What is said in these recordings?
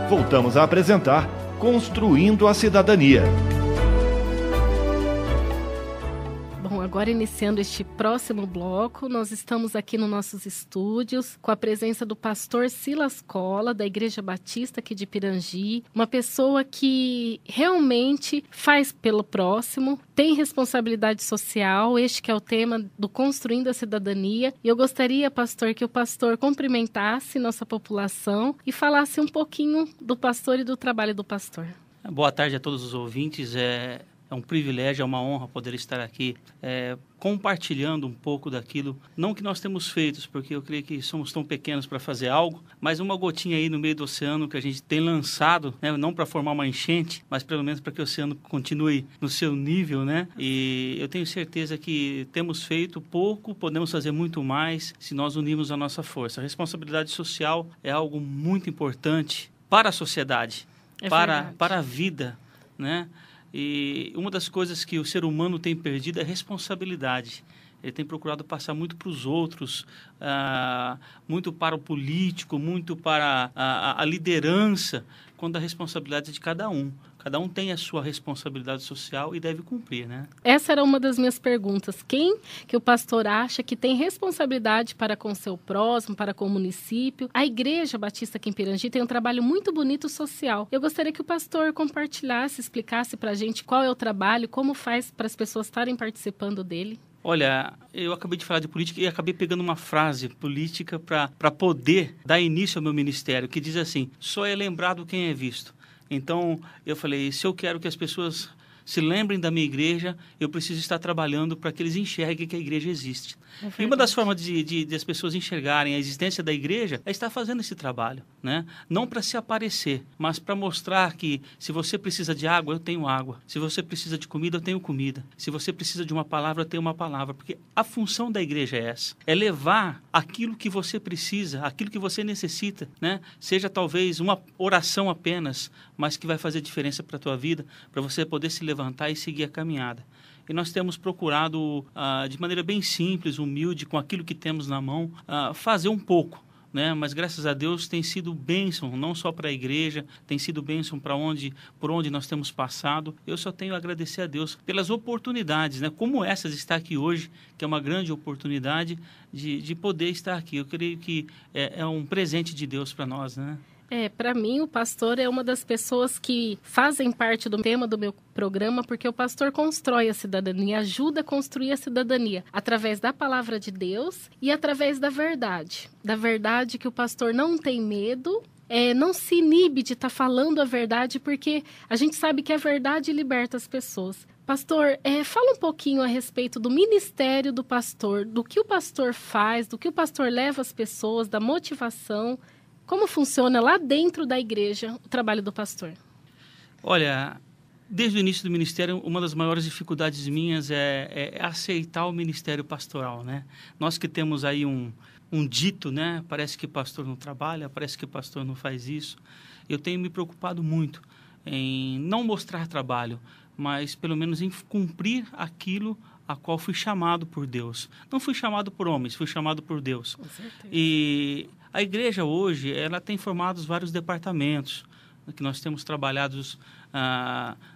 Voltamos a apresentar Construindo a Cidadania. Bom, agora iniciando este próximo bloco, nós estamos aqui nos nossos estúdios com a presença do pastor Silas Cola, da Igreja Batista aqui de Pirangi, uma pessoa que realmente faz pelo próximo, tem responsabilidade social, este que é o tema do Construindo a Cidadania. E eu gostaria, pastor, que o pastor cumprimentasse nossa população e falasse um pouquinho do pastor e do trabalho do pastor. Boa tarde a todos os ouvintes. É um privilégio, é uma honra poder estar aqui compartilhando um pouco daquilo, não que nós temos feito, porque eu creio que somos tão pequenos para fazer algo, mas uma gotinha aí no meio do oceano que a gente tem lançado, né, não para formar uma enchente, mas pelo menos para que o oceano continue no seu nível, né? E eu tenho certeza que temos feito pouco, podemos fazer muito mais se nós unirmos a nossa força. A responsabilidade social é algo muito importante para a sociedade, para a vida, né? E uma das coisas que o ser humano tem perdido é a responsabilidade. Ele tem procurado passar muito para os outros, muito para o político, muito para a liderança, quando a responsabilidade é de cada um. Cada um tem a sua responsabilidade social e deve cumprir, né? Essa era uma das minhas perguntas. Quem que o pastor acha que tem responsabilidade para com o seu próximo, para com o município? A Igreja Batista aqui em Pirangi tem um trabalho muito bonito social. Eu gostaria que o pastor compartilhasse, explicasse para a gente qual é o trabalho, como faz para as pessoas estarem participando dele. Olha, eu acabei de falar de política e acabei pegando uma frase política para poder dar início ao meu ministério, que diz assim: só é lembrado quem é visto. Então, eu falei, se eu quero que as pessoas se lembrem da minha igreja, eu preciso estar trabalhando para que eles enxerguem que a igreja existe. E uma das formas de as pessoas enxergarem a existência da igreja é estar fazendo esse trabalho, né? Não para se aparecer, mas para mostrar que se você precisa de água, eu tenho água. Se você precisa de comida, eu tenho comida. Se você precisa de uma palavra, eu tenho uma palavra. Porque a função da igreja é essa. É levar aquilo que você precisa, aquilo que você necessita, né? Seja talvez uma oração apenas, mas que vai fazer diferença para a tua vida, para você poder se levantar e seguir a caminhada. E nós temos procurado, de maneira bem simples, humilde, com aquilo que temos na mão, fazer um pouco, né? Mas graças a Deus tem sido bênção, não só para a igreja, tem sido bênção por onde nós temos passado. Eu só tenho a agradecer a Deus pelas oportunidades, né? Como essas está aqui hoje, que é uma grande oportunidade de poder estar aqui. Eu creio que é um presente de Deus para nós, né? Para mim, o pastor é uma das pessoas que fazem parte do tema do meu programa, porque o pastor constrói a cidadania, ajuda a construir a cidadania através da palavra de Deus e através da verdade. Da verdade que o pastor não tem medo, não se inibe de estar falando a verdade, porque a gente sabe que a verdade liberta as pessoas. Pastor, fala um pouquinho a respeito do ministério do pastor, do que o pastor faz, do que o pastor leva às pessoas, da motivação. Como funciona lá dentro da igreja o trabalho do pastor? Olha, desde o início do ministério, uma das maiores dificuldades minhas é aceitar o ministério pastoral, né? Nós que temos aí um dito, né? Parece que pastor não trabalha, parece que pastor não faz isso. Eu tenho me preocupado muito em não mostrar trabalho, mas pelo menos em cumprir aquilo a qual fui chamado por Deus. Não fui chamado por homens, fui chamado por Deus. Com certeza. E a igreja hoje, ela tem formado vários departamentos que nós temos trabalhados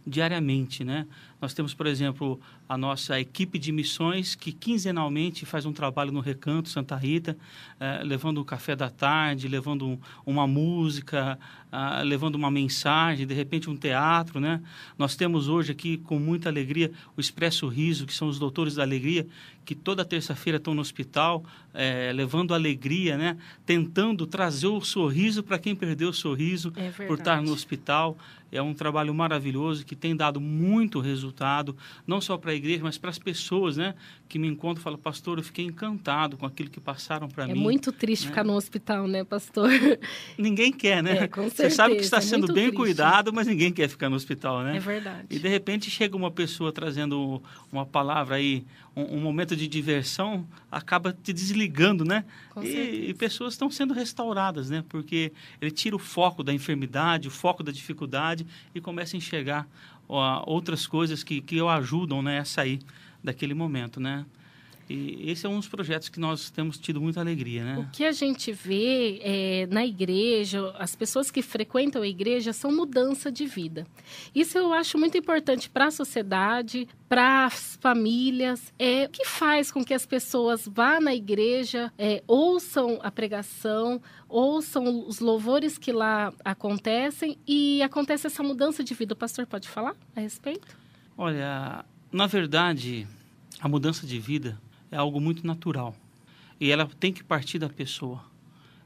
diariamente, né? Nós temos, por exemplo, a nossa equipe de missões que quinzenalmente faz um trabalho no Recanto Santa Rita, levando um café da tarde, levando uma música, levando uma mensagem, de repente um teatro, né? Nós temos hoje aqui, com muita alegria, o Expresso Riso, que são os doutores da alegria, que toda terça-feira estão no hospital, levando alegria, né? Tentando trazer o sorriso para quem perdeu o sorriso por estar no hospital. É um trabalho maravilhoso que tem dado muito resultado, não só para a igreja, mas para as pessoas, né? Que me encontram e falam, pastor, eu fiquei encantado com aquilo que passaram para mim. É muito triste, né? Ficar no hospital, né, pastor? Ninguém quer, né? Com certeza. Você sabe que está sendo bem cuidado, mas ninguém quer ficar no hospital, né? É verdade. E de repente chega uma pessoa trazendo uma palavra aí, um momento de diversão, acaba te desligando, né? E pessoas estão sendo restauradas, né? Porque ele tira o foco da enfermidade, o foco da dificuldade e começa a enxergar outras coisas que o ajudam, né, a sair daquele momento, né? E esse é um dos projetos que nós temos tido muita alegria, né? O que a gente vê na igreja, as pessoas que frequentam a igreja são mudança de vida. Isso eu acho muito importante para a sociedade, para as famílias. O que faz com que as pessoas vá na igreja, ouçam a pregação, ouçam os louvores que lá acontecem e acontece essa mudança de vida. O pastor pode falar a respeito? Olha, na verdade, a mudança de vida é algo muito natural e ela tem que partir da pessoa.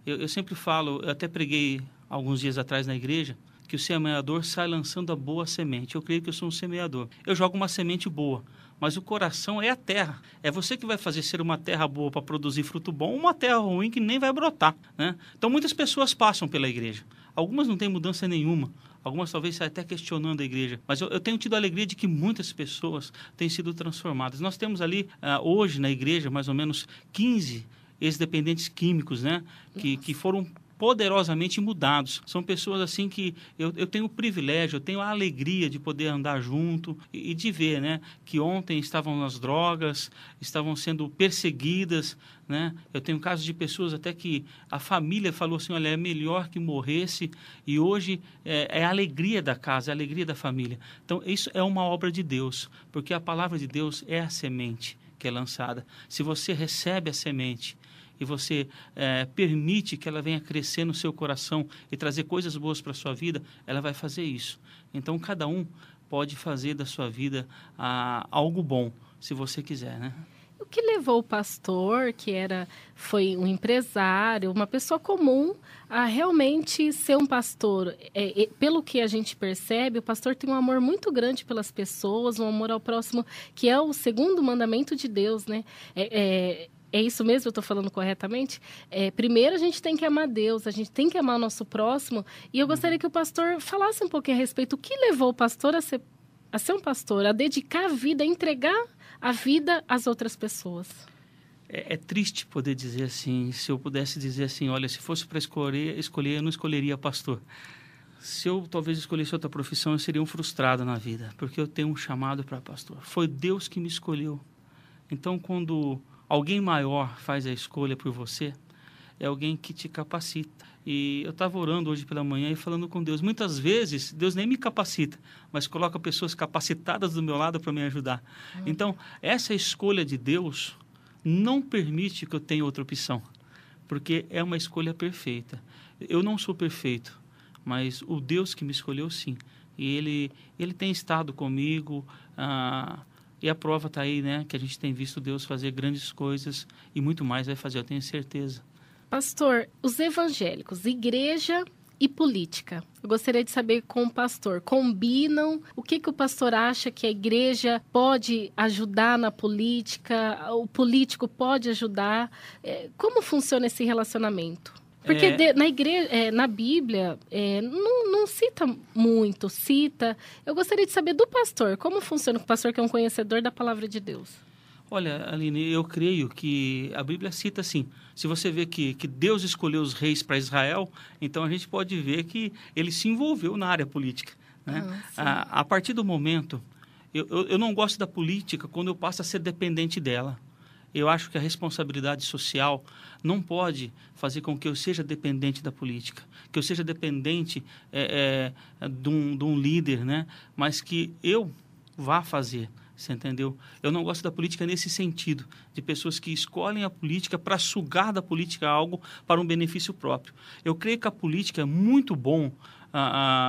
Eu sempre falo, eu até preguei alguns dias atrás na igreja, que o semeador sai lançando a boa semente. Eu creio que eu sou um semeador. Eu jogo uma semente boa, mas o coração é a terra. É você que vai fazer ser uma terra boa para produzir fruto bom ou uma terra ruim que nem vai brotar, né? Então, muitas pessoas passam pela igreja. Algumas não têm mudança nenhuma. Algumas talvez até questionando a igreja. Mas eu tenho tido a alegria de que muitas pessoas têm sido transformadas. Nós temos ali, hoje, na igreja, mais ou menos 15 ex-dependentes químicos, né? Que foram poderosamente mudados. São pessoas assim que eu tenho o privilégio, eu tenho a alegria de poder andar junto e de ver, né, que ontem estavam nas drogas, estavam sendo perseguidas, né? Eu tenho casos de pessoas até que a família falou assim, olha, é melhor que morresse, e hoje é a alegria da casa, é a alegria da família. Então, isso é uma obra de Deus, porque a palavra de Deus é a semente que é lançada. Se você recebe a semente e você permite que ela venha crescer no seu coração e trazer coisas boas para a sua vida, ela vai fazer isso. Então, cada um pode fazer da sua vida algo bom, se você quiser, né? O que levou o pastor, foi um empresário, uma pessoa comum, a realmente ser um pastor? Pelo que a gente percebe, o pastor tem um amor muito grande pelas pessoas, um amor ao próximo, que é o segundo mandamento de Deus, né? É isso mesmo? Eu estou falando corretamente? Primeiro, a gente tem que amar Deus, a gente tem que amar o nosso próximo. E eu gostaria que o pastor falasse um pouquinho a respeito. O que levou o pastor a ser um pastor, a dedicar a vida, a entregar a vida às outras pessoas? É triste poder dizer assim, se eu pudesse dizer assim, olha, se fosse para escolher, eu não escolheria pastor. Se eu talvez escolhesse outra profissão, eu seria um frustrado na vida, porque eu tenho um chamado para pastor. Foi Deus que me escolheu. Então, quando alguém maior faz a escolha por você, é alguém que te capacita. E eu estava orando hoje pela manhã e falando com Deus. Muitas vezes, Deus nem me capacita, mas coloca pessoas capacitadas do meu lado para me ajudar. Então, essa escolha de Deus não permite que eu tenha outra opção, porque é uma escolha perfeita. Eu não sou perfeito, mas o Deus que me escolheu, sim. E Ele tem estado comigo, e a prova está aí, né? Que a gente tem visto Deus fazer grandes coisas e muito mais vai fazer, eu tenho certeza. Pastor, os evangélicos, igreja e política. Eu gostaria de saber com o pastor, combinam? O que o pastor acha que a igreja pode ajudar na política? O político pode ajudar? Como funciona esse relacionamento? Porque na igreja, na Bíblia, não cita muito, Eu gostaria de saber do pastor, como funciona o pastor que é um conhecedor da palavra de Deus? Olha, Aline, eu creio que a Bíblia cita assim, se você vê que Deus escolheu os reis para Israel, então a gente pode ver que ele se envolveu na área política, né? A partir do momento, eu não gosto da política quando eu passo a ser dependente dela. Eu acho que a responsabilidade social não pode fazer com que eu seja dependente da política, que eu seja dependente de um líder, né? Mas que eu vá fazer. Você entendeu? Eu não gosto da política nesse sentido, de pessoas que escolhem a política para sugar da política algo para um benefício próprio. Eu creio que a política é muito bom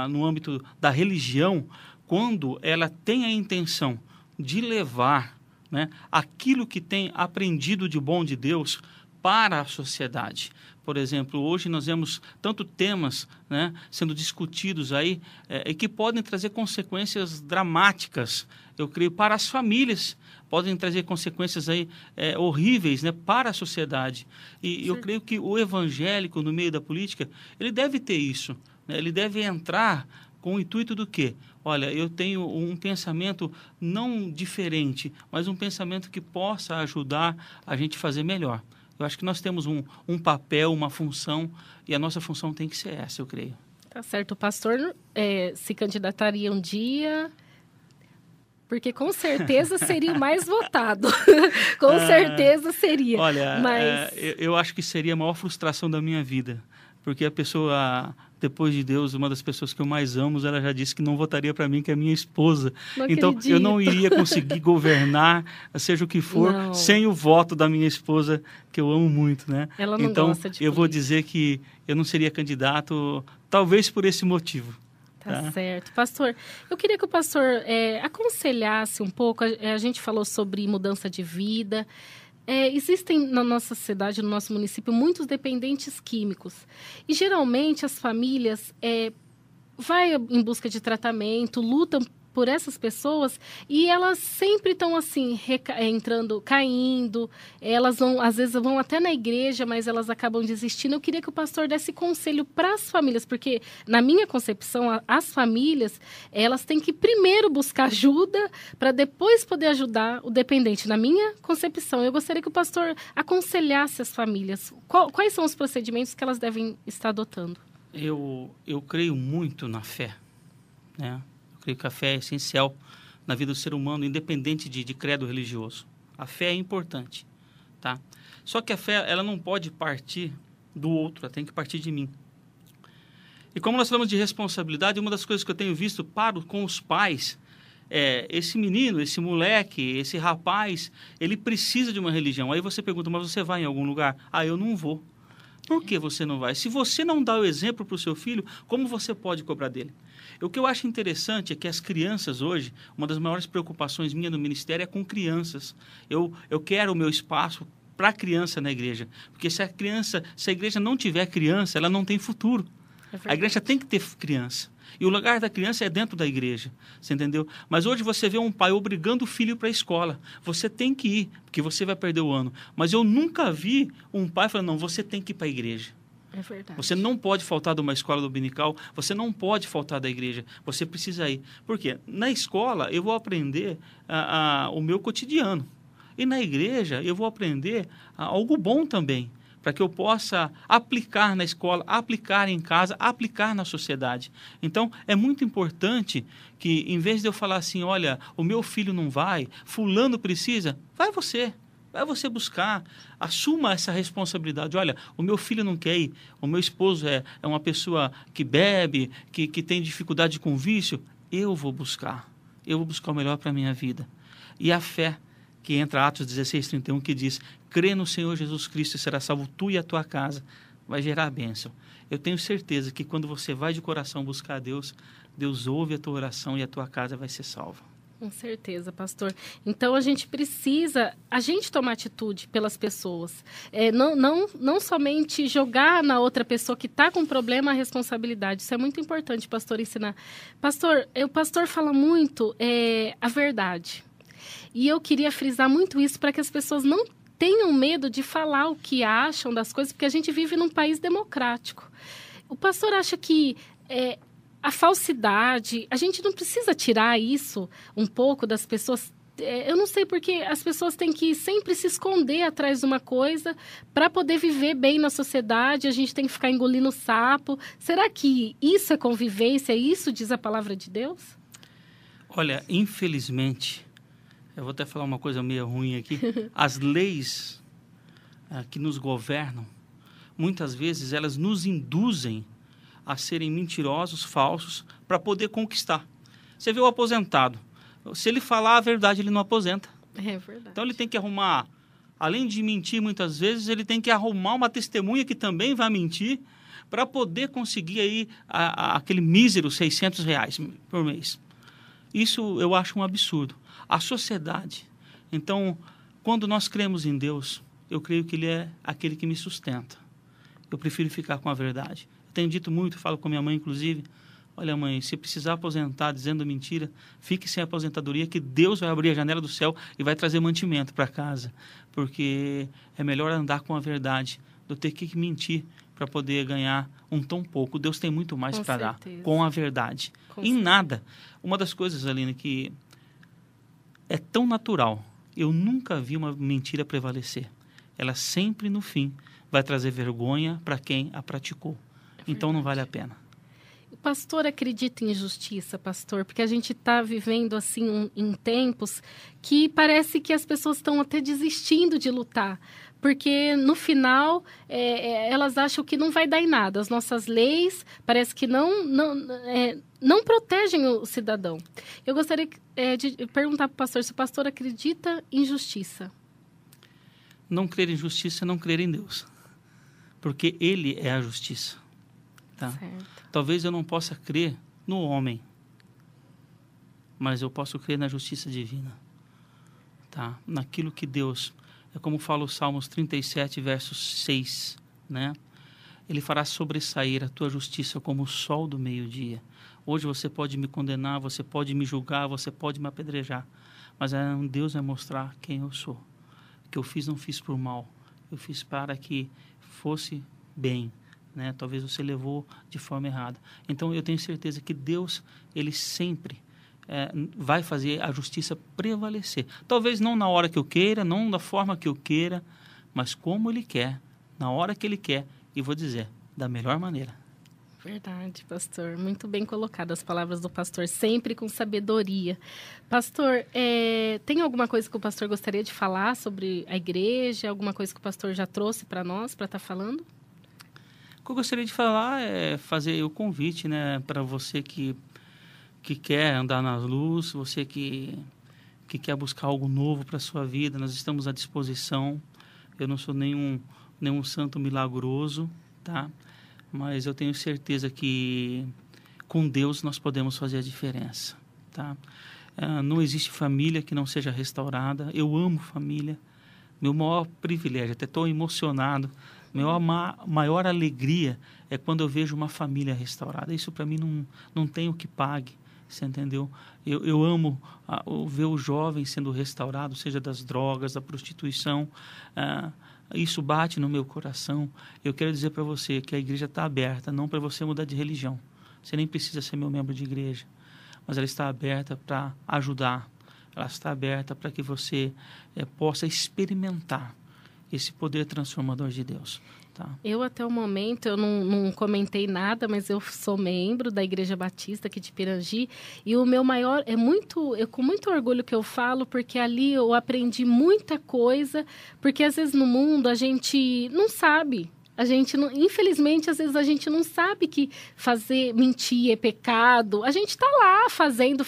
no âmbito da religião, quando ela tem a intenção de levar, né, aquilo que tem aprendido de bom de Deus para a sociedade. Por exemplo, hoje nós vemos tanto temas, né, sendo discutidos aí e que podem trazer consequências dramáticas, eu creio, para as famílias, podem trazer consequências aí horríveis, né, para a sociedade. E eu creio que o evangélico, no meio da política, ele deve ter isso, né, ele deve entrar com o intuito do quê? Olha, eu tenho um pensamento não diferente, mas um pensamento que possa ajudar a gente a fazer melhor. Eu acho que nós temos um papel, uma função, e a nossa função tem que ser essa, eu creio. Tá certo. O pastor se candidataria um dia? Porque com certeza seria o mais votado. Com certeza seria. Olha, mas... eu acho que seria a maior frustração da minha vida. Porque a pessoa, depois de Deus, uma das pessoas que eu mais amo, ela já disse que não votaria para mim, que é a minha esposa. Não então, acredito. eu não iria conseguir governar, seja o que for, sem o voto da minha esposa, que eu amo muito, né? Ela não então, gosta de eu vou política. dizer que eu não seria candidato, talvez por esse motivo. Tá certo. Pastor, eu queria que o pastor aconselhasse um pouco, a gente falou sobre mudança de vida. Existem na nossa cidade, no nosso município, muitos dependentes químicos. E, geralmente, as famílias vão em busca de tratamento, lutam por essas pessoas e elas sempre estão assim, caindo. Elas vão, às vezes vão até na igreja, mas elas acabam desistindo. Eu queria que o pastor desse conselho para as famílias, porque na minha concepção, as famílias, elas têm que primeiro buscar ajuda para depois poder ajudar o dependente. Na minha concepção, eu gostaria que o pastor aconselhasse as famílias. Quais são os procedimentos que elas devem estar adotando? Eu creio muito na fé, né? Creio que a fé é essencial na vida do ser humano, independente de credo religioso. A fé é importante, tá? Só que a fé, ela não pode partir do outro, ela tem que partir de mim. E como nós falamos de responsabilidade, uma das coisas que eu tenho visto com os pais esse menino, esse moleque, esse rapaz, ele precisa de uma religião. Aí você pergunta, mas você vai em algum lugar? Ah, eu não vou. Por que você não vai? Se você não dá o exemplo para o seu filho, como você pode cobrar dele? O que eu acho interessante é que as crianças hoje, uma das maiores preocupações minha no ministério é com crianças. Eu quero o meu espaço para a criança na igreja. Porque se a igreja não tiver criança, ela não tem futuro. A igreja tem que ter criança. E o lugar da criança é dentro da igreja, você entendeu? Mas hoje você vê um pai obrigando o filho para a escola. Você tem que ir, porque você vai perder o ano. Mas eu nunca vi um pai falando, não, você tem que ir para a igreja. É verdade. Você não pode faltar de uma escola dominical, você não pode faltar da igreja, você precisa ir. Por quê? Na escola eu vou aprender o meu cotidiano. E na igreja eu vou aprender algo bom também, para que eu possa aplicar na escola, aplicar em casa, aplicar na sociedade. Então, é muito importante que, em vez de eu falar assim, olha, o meu filho não vai, fulano precisa, vai você buscar, assuma essa responsabilidade. Olha, o meu filho não quer ir, o meu esposo é uma pessoa que bebe, que tem dificuldade com vício, eu vou buscar o melhor para a minha vida. E a fé, que entra Atos 16:31, que diz, crê no Senhor Jesus Cristo e será salvo tu e a tua casa, vai gerar bênção. Eu tenho certeza que quando você vai de coração buscar a Deus, Deus ouve a tua oração e a tua casa vai ser salva. Com certeza, pastor. Então, a gente precisa, tomar atitude pelas pessoas. Não somente jogar na outra pessoa que está com problema a responsabilidade. Isso é muito importante, pastor, ensinar. Pastor, o pastor fala muito a verdade. E eu queria frisar muito isso para que as pessoas não tenham medo de falar o que acham das coisas, porque a gente vive num país democrático. O pastor acha que a falsidade, a gente não precisa tirar isso um pouco das pessoas. Eu não sei porque as pessoas têm que sempre se esconder atrás de uma coisa para poder viver bem na sociedade, a gente tem que ficar engolindo sapo. Será que isso é convivência? Isso diz a palavra de Deus? Olha, infelizmente, eu vou até falar uma coisa meio ruim aqui, as leis que nos governam, muitas vezes elas nos induzem a serem mentirosos, falsos, para poder conquistar. Você vê o aposentado, se ele falar a verdade, ele não aposenta. É verdade. Então ele tem que arrumar, além de mentir muitas vezes, ele tem que arrumar uma testemunha que também vai mentir, para poder conseguir aí aquele mísero R$600 por mês. Isso eu acho um absurdo. A sociedade. Então, quando nós cremos em Deus, eu creio que Ele é aquele que me sustenta. Eu prefiro ficar com a verdade. Eu tenho dito muito, falo com minha mãe, inclusive, olha, mãe, se precisar aposentar dizendo mentira, fique sem aposentadoria, que Deus vai abrir a janela do céu e vai trazer mantimento para casa. Porque é melhor andar com a verdade do que ter que mentir para poder ganhar um tão pouco. Deus tem muito mais para dar com a verdade. Em nada. Uma das coisas, Aline, que é tão natural. Eu nunca vi uma mentira prevalecer. Ela sempre, no fim, vai trazer vergonha para quem a praticou. Então, não vale a pena. O pastor acredita em justiça, pastor? Porque a gente está vivendo assim em tempos que parece que as pessoas estão até desistindo de lutar. Porque no final elas acham que não vai dar em nada. As nossas leis parece que não protegem o cidadão. Eu gostaria de perguntar para o pastor se o pastor acredita em justiça. Não crer em justiça é não crer em Deus. Porque Ele é a justiça. Tá? Certo. Talvez eu não possa crer no homem, mas eu posso crer na justiça divina. Tá? Naquilo que Deus... É como fala o Salmos 37, verso 6, né? Ele fará sobressair a tua justiça como o sol do meio-dia. Hoje você pode me condenar, você pode me julgar, você pode me apedrejar, mas Deus vai mostrar quem eu sou. O que eu fiz, não fiz por mal. Eu fiz para que fosse bem, né? Talvez você levou de forma errada. Então, eu tenho certeza que Deus, Ele sempre... vai fazer a justiça prevalecer. Talvez não na hora que eu queira, não da forma que eu queira, mas como Ele quer, na hora que Ele quer, e vou dizer, da melhor maneira. Verdade, pastor. Muito bem colocadas as palavras do pastor, sempre com sabedoria. Pastor, tem alguma coisa que o pastor gostaria de falar sobre a igreja? Alguma coisa que o pastor já trouxe para nós, para estar falando? O que eu gostaria de falar é fazer o convite, né, para você que quer andar na luz, você que quer buscar algo novo para a sua vida, nós estamos à disposição. Eu não sou nenhum santo milagroso, tá? Mas eu tenho certeza que com Deus nós podemos fazer a diferença, tá? Não existe família que não seja restaurada. Eu amo família. Meu maior privilégio, até estou emocionado, minha maior alegria é quando eu vejo uma família restaurada. Isso para mim não tem o que pague. Você entendeu? Eu amo ver o jovem sendo restaurado, seja das drogas, da prostituição. Isso bate no meu coração. Eu quero dizer para você que a igreja está aberta, não para você mudar de religião. Você nem precisa ser meu membro de igreja, mas ela está aberta para ajudar. Ela está aberta para que você possa experimentar esse poder transformador de Deus. Tá. Eu, até o momento, eu não comentei nada, mas eu sou membro da Igreja Batista aqui de Pirangi, e o meu maior, com muito orgulho que eu falo, porque ali eu aprendi muita coisa, porque às vezes no mundo a gente não sabe. Infelizmente, às vezes a gente não sabe que mentir é pecado. A gente está lá fazendo,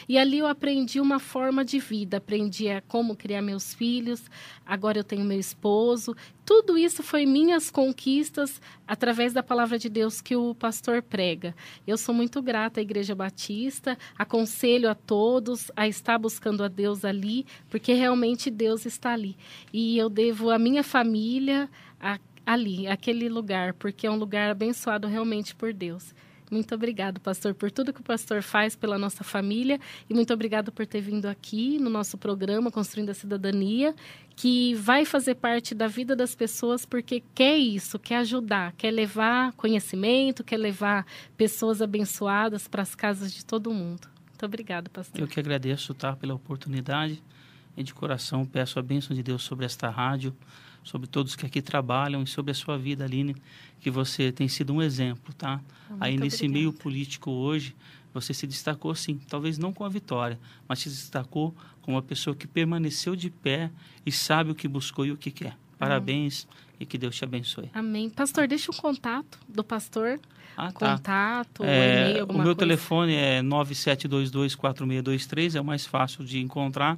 e ali eu aprendi uma forma de vida, aprendi como criar meus filhos, agora eu tenho meu esposo. Tudo isso foi minhas conquistas através da palavra de Deus que o pastor prega. Eu sou muito grata à Igreja Batista, aconselho a todos a estar buscando a Deus ali, porque realmente Deus está ali. E eu devo a minha família ali, aquele lugar, porque é um lugar abençoado realmente por Deus. Muito obrigado, pastor, por tudo que o pastor faz pela nossa família, e muito obrigado por ter vindo aqui no nosso programa Construindo a Cidadania, que vai fazer parte da vida das pessoas, porque quer isso, quer ajudar, quer levar conhecimento, quer levar pessoas abençoadas para as casas de todo mundo. Muito obrigado, pastor. Eu que agradeço, tá, pela oportunidade, e de coração peço a bênção de Deus sobre esta rádio, sobre todos que aqui trabalham e sobre a sua vida, Aline, que você tem sido um exemplo, tá? Aí nesse meio político hoje, você se destacou sim, talvez não com a vitória, mas se destacou como uma pessoa que permaneceu de pé e sabe o que buscou e o que quer. Parabéns e que Deus te abençoe. Amém. Pastor, deixa o contato do pastor. Tá. Contato, e-mail, alguma coisa. O meu telefone é 97224623, é o mais fácil de encontrar.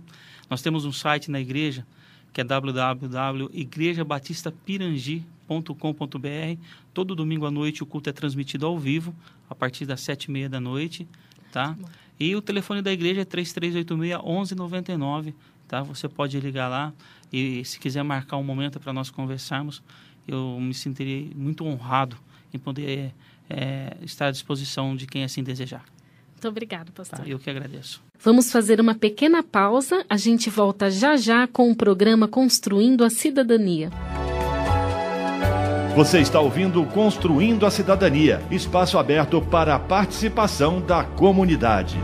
Nós temos um site na igreja, que é www.igrejabatista.pirangi.com.br. Todo domingo à noite o culto é transmitido ao vivo, a partir das 7h30 da noite, tá? E o telefone da igreja é 3386-1199, tá? Você pode ligar lá e, se quiser marcar um momento para nós conversarmos, eu me sentirei muito honrado em poder estar à disposição de quem assim desejar. Muito obrigado, pastor. Tá, eu que agradeço. Vamos fazer uma pequena pausa. A gente volta já com o programa Construindo a Cidadania. Você está ouvindo Construindo a Cidadania, espaço aberto para a participação da comunidade.